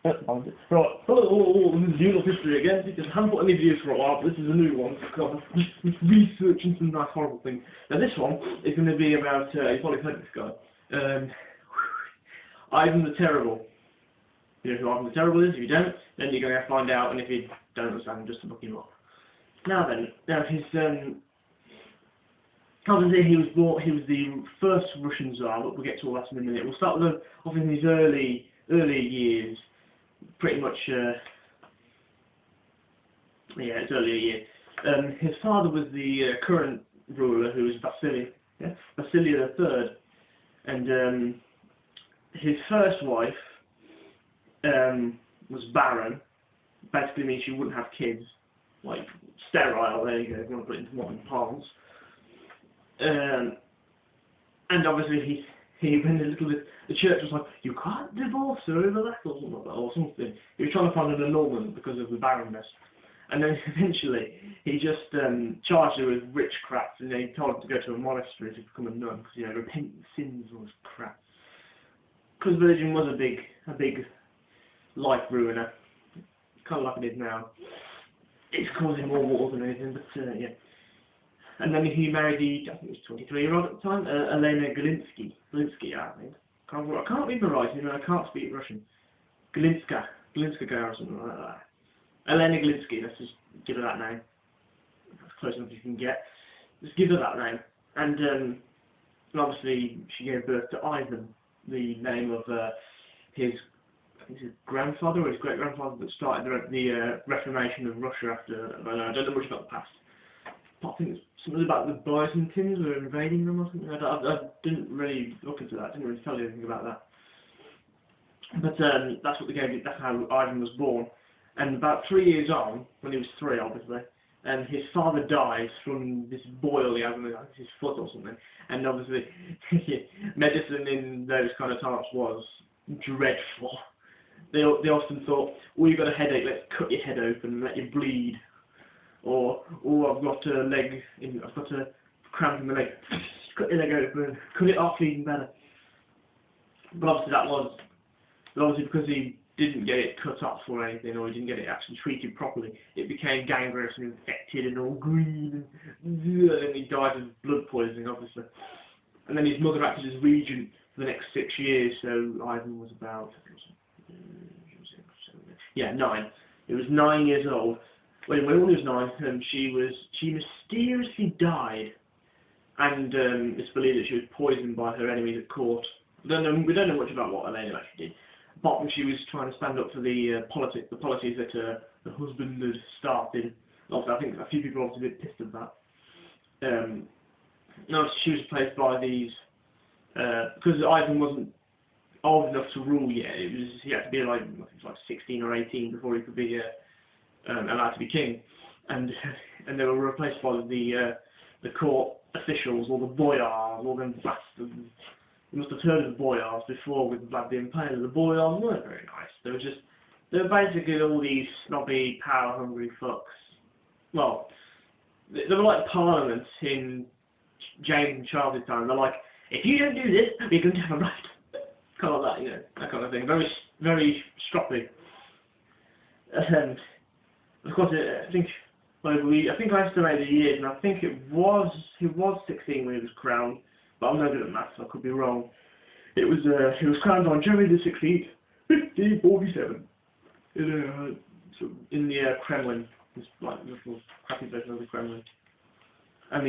Right, hello, this is Unit History again. I haven't put any videos for a while, but this is a new one. Because I'm researching some nice horrible things. Now this one is going to be about, you've probably heard of this guy, Ivan the Terrible. You know who Ivan the Terrible is? If you don't, then you're going to find out, and if you don't understand, just look him up. Now then, his, obviously he was the first Russian Tsar, but we'll get to all that in a minute. We'll start with, obviously, his early years. Pretty much, yeah, it's earlier years. His father was the current ruler, who was Vasily III, and his first wife was barren. Basically means she wouldn't have kids, like sterile. There you go, if you want to put it into modern parlance. And obviously he went a little bit. The church was like, you can't divorce her over that, or something like that, or something. He was trying to find an annulment because of the barrenness. And then eventually, he just charged her with witchcraft, and he told her to go to a monastery to become a nun, because, you know, repent sins and all this crap. Because religion was a big life ruiner, kind of like it is now. It's causing more wars than anything, but yeah. And then he married I think he was 23-year-old at the time, Elena Galinsky, I think. I can't read my writing, I can't speak Russian. Galinska or something like that. Elena Galinsky, let's just give her that name. That's close enough as you can get. Just give her that name. And obviously she gave birth to Ivan, the name of his, I think his grandfather or his great-grandfather that started the Reformation of Russia after, I don't know much about the past. I think it's something about the Byzantines were invading them or something. I didn't really look into that. I didn't really tell you anything about that. But that's what they gave it. That's how Ivan was born. And about 3 years on, when he was 3, obviously, and his father dies from this boil he had on his foot or something. And obviously, medicine in those kind of times was dreadful. They often thought, oh, you've got a headache, let's cut your head open and let you bleed. Or, oh, I've got a cramp in the leg, cut your leg open, cut it off even better. But obviously because he didn't get it cut off or anything, or he didn't get it actually treated properly, it became gangrenous and infected and all green, and he died of blood poisoning, obviously. And then his mother acted as regent for the next 6 years, so Ivan was about, yeah, 9. He was 9 years old. When he was 9, she mysteriously died, and it's believed that she was poisoned by her enemies at court. We don't know much about what Elena actually did, apart from she was trying to stand up for the policies that her husband had started. Also, I think a few people are obviously a bit pissed at that. No, she was replaced by these because Ivan wasn't old enough to rule yet. He had to be like 16 or 18 before he could be allowed to be king, and they were replaced by the court officials, or the boyars, all them bastards. You must have heard of the boyars before with Vlad the Impaler. The boyars weren't very nice. They were basically all these snobby, power-hungry fucks. Well, they were like Parliament in James and Charles' time. They're like, if you don't do this, you're going to have a right. Kind of like that, you know, that kind of thing. Very, very stroppy. Of course, I think I estimated the years, and I think he was 16 when he was crowned, but I'm no good at maths, so I could be wrong. He was crowned on January the 16th, 1547, in the Kremlin. It's like a little crappy version of the Kremlin, and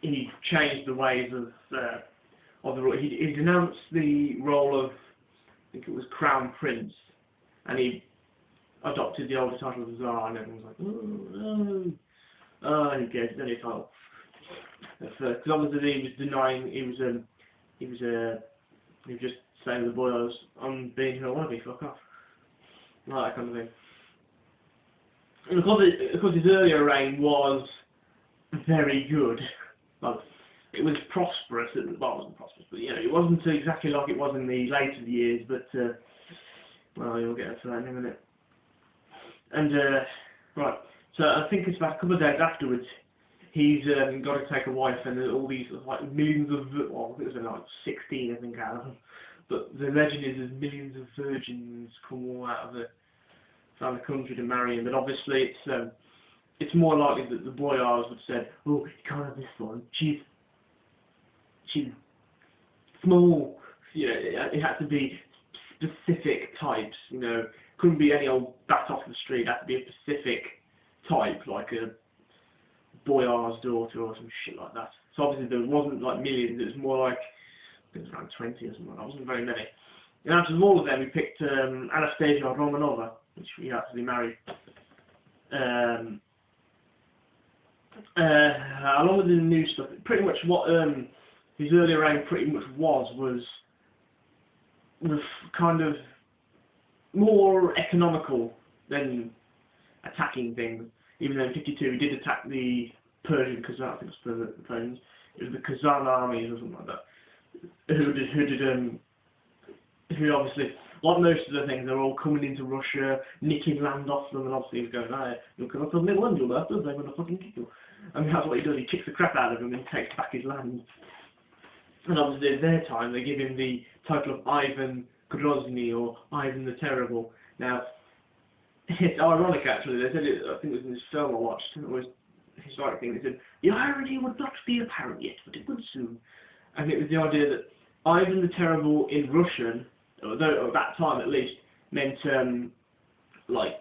he changed the ways of the rule. He denounced the role of, I think it was Crown Prince, and he adopted the older title of Tsar, and everyone was like, oh, he gave any title. Because obviously he was denying, he was just saying to the boys, I'm being who I want to be, fuck off. Like that kind of thing. And of course his earlier reign was very good. Well, it was prosperous, well, it wasn't prosperous, but you know, it wasn't exactly like it was in the later years, but, well, you'll get to that in a minute. And, right, so I think it's about a couple of days afterwards, he's got to take a wife, and all these, like, millions of, well, it was like 16, I think, out of them, but the legend is there's millions of virgins come all out of the country to marry him. But obviously it's more likely that the boyars would say, oh, you can't have this one. She's small. You know, it had to be specific types. You know, couldn't be any old bat off the street. It had to be a specific type, like a boyar's daughter or some shit like that. So obviously there wasn't like millions. It was more like, I think it was around 20 or something. That wasn't very many. And out of all of them, we picked Anastasia Romanova, which we actually married. Along with the new stuff, pretty much what his earlier reign pretty much was kind of more economical than attacking things. Even though in '52 he did attack the Persian Kazan, I think it was the Persians. It was the Kazan armies or something like that. Who obviously, like most of the things, they're all coming into Russia, nicking land off them, and obviously he's going, hey, you're going to come in land, you'll have to, they're going to fucking kill you. And that's what he does, he kicks the crap out of them and takes back his land. And obviously at their time, they give him the title of Ivan Grozny, or Ivan the Terrible. Now, it's ironic actually, they said it, I think it was in this film I watched, it was a historic thing, they said, the irony would not be apparent yet, but it will soon. And it was the idea that Ivan the Terrible in Russian, although at that time at least, meant like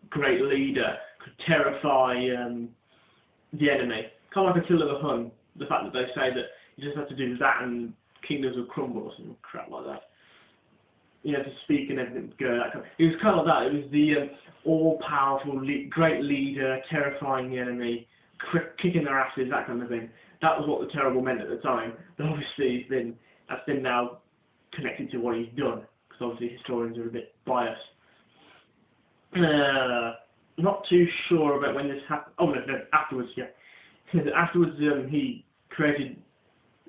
great leader, could terrify the enemy. Kind of like Attila the Hun, the fact that they say that you just have to do that and kingdoms will crumble or some crap like that. You know, to speak and everything would go. That kind of, it was kind of like that. It was the all-powerful, great leader, terrifying the enemy, kicking their asses, that kind of thing. That was what the Terrible meant at the time. But obviously, that's been now connected to what he's done, because obviously historians are a bit biased. Not too sure about when this happened. Oh no, afterwards, yeah. Afterwards, he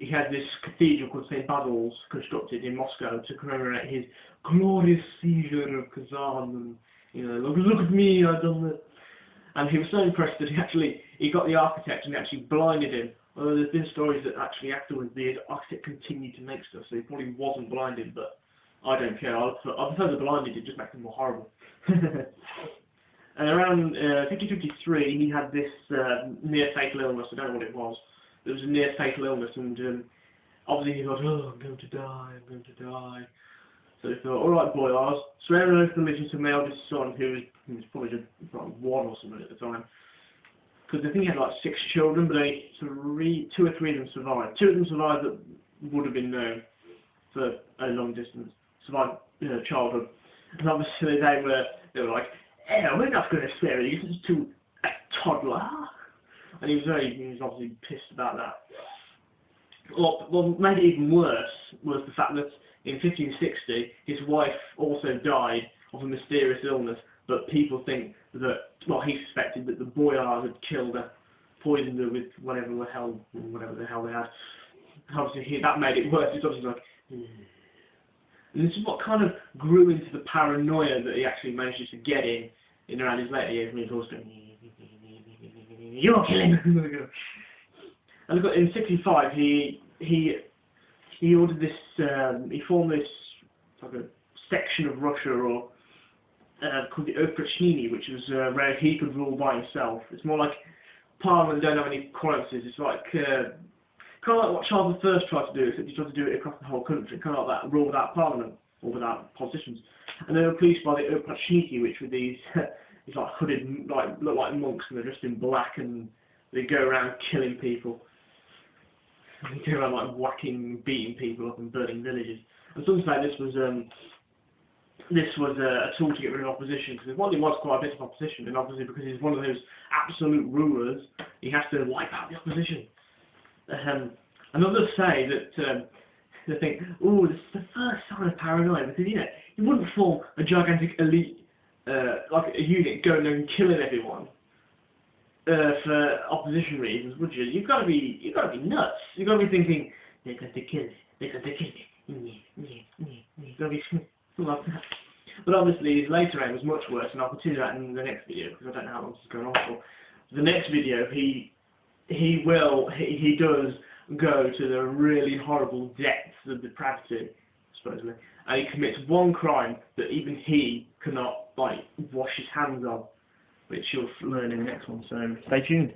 had this cathedral called St. Basil's constructed in Moscow to commemorate his glorious seizure of Kazan, and you know, look at me, I've done it. And he was so impressed that he got the architect and actually blinded him. Although there's been stories that actually afterwards the architect continued to make stuff, so he probably wasn't blinded, but I don't care. I prefer the blinded, it just makes him more horrible. And around 50-53, he had this near-fatal illness. I don't know what it was. It was a near-fatal illness, and obviously he thought, oh, I'm going to die. So he thought, alright boyars, swear an oath of allegiance to my eldest son, who was probably just like 1 or something at the time. Because I think he had like 6 children, but only 2 or 3 of them survived. 2 of them survived that would have been known for a long distance, survived childhood. And obviously they were like, we're not going to swear allegiance to a toddler. And he was obviously pissed about that. What made it even worse was the fact that in 1560 his wife also died of a mysterious illness, but people think that, well, he suspected that the boyars had killed her, poisoned her with whatever the hell they had. Obviously that made it worse. It's obviously like, and this is what kind of grew into the paranoia that he actually managed to get in around his later years, when he was going, you're killing him. And look, in '65 he ordered this, he formed this like a section of Russia, or called the Oprichniny, which was where he could rule by himself. It's more like Parliament don't have any quoruses. It's like kind of like what Charles I tried to do, except he tried to do it across the whole country, kind of like that, rule without Parliament or without politicians. And they were policed by the Oprichniki, which were these these like hooded, look like monks, and they're dressed in black, and they go around killing people. And they go around like whacking, beating people up, and burning villages. And some say this was a tool to get rid of opposition, because there was quite a bit of opposition, and obviously because he's one of those absolute rulers, he has to wipe out the opposition. And others say that they think, oh, this is the first sign of paranoia, because you wouldn't form a gigantic elite, like a unit going and killing everyone for opposition reasons, would you? You've got to be nuts. You've got to be thinking, they're going to kill me. You've got to be something like that. But obviously his later aim was much worse, and I'll continue that in the next video, because I don't know how long this is going on for. The next video, he does go to the really horrible depths of depravity supposedly, and he commits one crime that even he cannot like wash his hands of, which you'll learn in the next one. So stay tuned.